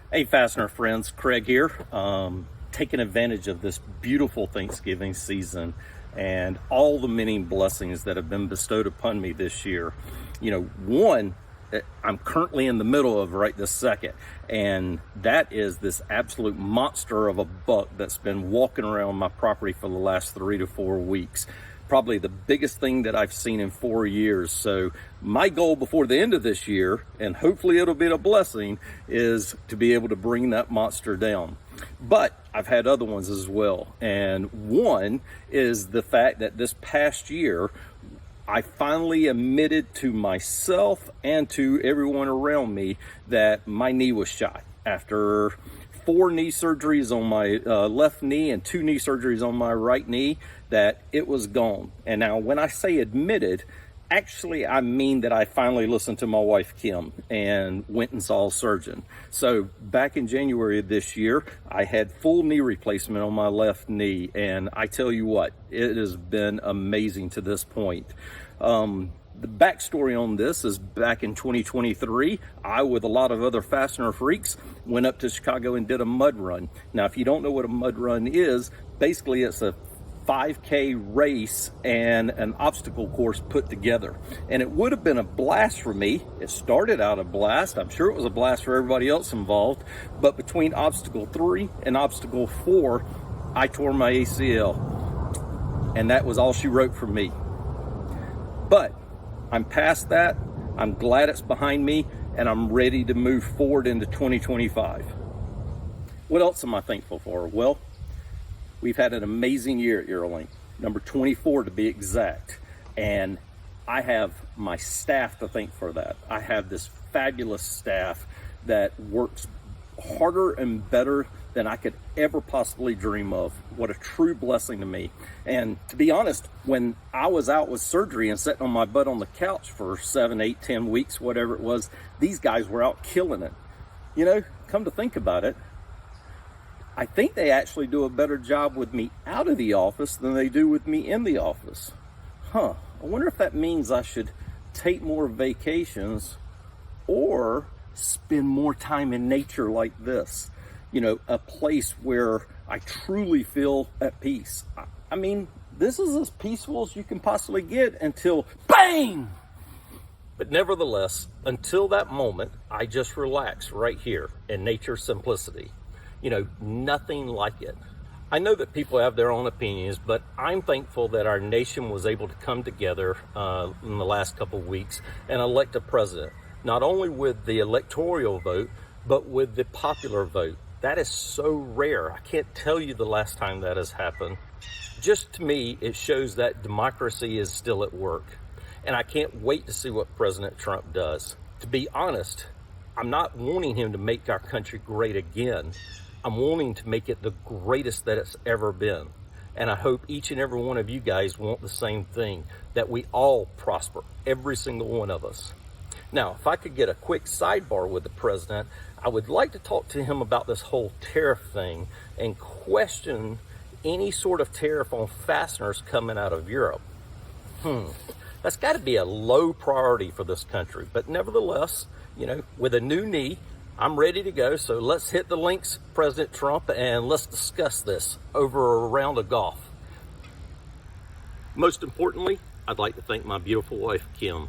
Hey, Fastener friends, Craig here. Taking advantage of this beautiful Thanksgiving season and all the many blessings that have been bestowed upon me this year. One I'm currently in the middle of right this second, and that is this absolute monster of a buck that's been walking around my property for the last 3 to 4 weeks. Probably the biggest thing that I've seen in 4 years. So my goal before the end of this year, and hopefully it'll be a blessing, is to be able to bring that monster down. But I've had other ones as well. And one is the fact that this past year, I finally admitted to myself and to everyone around me that my knee was shot. After 4 knee surgeries on my left knee and 2 knee surgeries on my right knee, that it was gone. And now when I say admitted, actually I mean that I finally listened to my wife Kim and went and saw a surgeon. So back in January of this year, I had full knee replacement on my left knee, and I tell you what, it has been amazing to this point. The backstory on this is back in 2023, I, with a lot of other fastener freaks, went up to Chicago and did a mud run. Now, if you don't know what a mud run is, basically it's a 5K race and an obstacle course put together. And it would have been a blast for me. It started out a blast. I'm sure it was a blast for everybody else involved. But between obstacle 3 and obstacle 4, I tore my ACL. And that was all she wrote for me. But I'm past that. I'm glad it's behind me, and I'm ready to move forward into 2025. What else am I thankful for? Well, we've had an amazing year at Eurolink, number 24 to be exact. And I have my staff to thank for that. I have this fabulous staff that works harder and better than I could ever possibly dream of. What a true blessing to me. And to be honest, when I was out with surgery and sitting on my butt on the couch for 7, 8, 10 weeks, whatever it was, these guys were out killing it. Come to think about it, I think they actually do a better job with me out of the office than they do with me in the office. I wonder if that means I should take more vacations or spend more time in nature like this. A place where I truly feel at peace. I mean, this is as peaceful as you can possibly get until bang! But nevertheless, until that moment, I just relax right here in nature's simplicity. Nothing like it. I know that people have their own opinions, but I'm thankful that our nation was able to come together in the last couple of weeks and elect a president, not only with the electoral vote, but with the popular vote. That is so rare. I can't tell you the last time that has happened. Just to me, it shows that democracy is still at work. And I can't wait to see what President Trump does. To be honest, I'm not wanting him to make our country great again. I'm wanting to make it the greatest that it's ever been. And I hope each and every one of you guys want the same thing, that we all prosper, every single one of us. Now, if I could get a quick sidebar with the president, I would like to talk to him about this whole tariff thing and question any sort of tariff on fasteners coming out of Europe. That's got to be a low priority for this country. But nevertheless, with a new knee, I'm ready to go. So let's hit the links, President Trump, and let's discuss this over a round of golf. Most importantly, I'd like to thank my beautiful wife, Kim.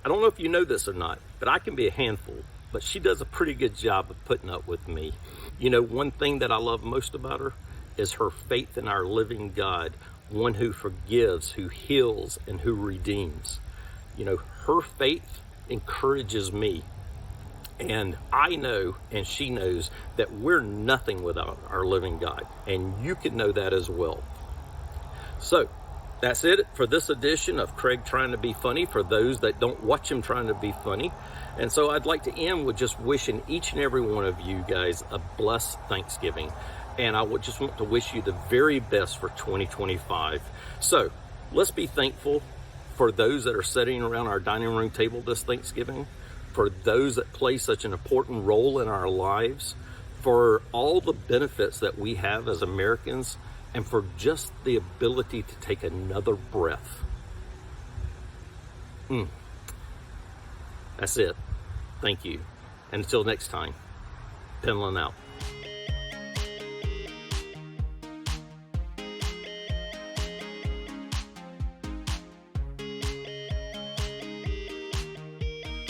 I don't know if you know this or not, but I can be a handful, but she does a pretty good job of putting up with me. One thing that I love most about her is her faith in our living God, one who forgives, who heals, and who redeems. Her faith encourages me. And I know, and she knows, that we're nothing without our living God. And you can know that as well. So, that's it for this edition of Craig Trying to Be Funny, for those that don't watch him trying to be funny. And so I'd like to end with just wishing each and every one of you guys a blessed Thanksgiving. And I would just want to wish you the very best for 2025. So let's be thankful for those that are sitting around our dining room table this Thanksgiving, for those that play such an important role in our lives, for all the benefits that we have as Americans, and for just the ability to take another breath. That's it. Thank you. And until next time. Penland out.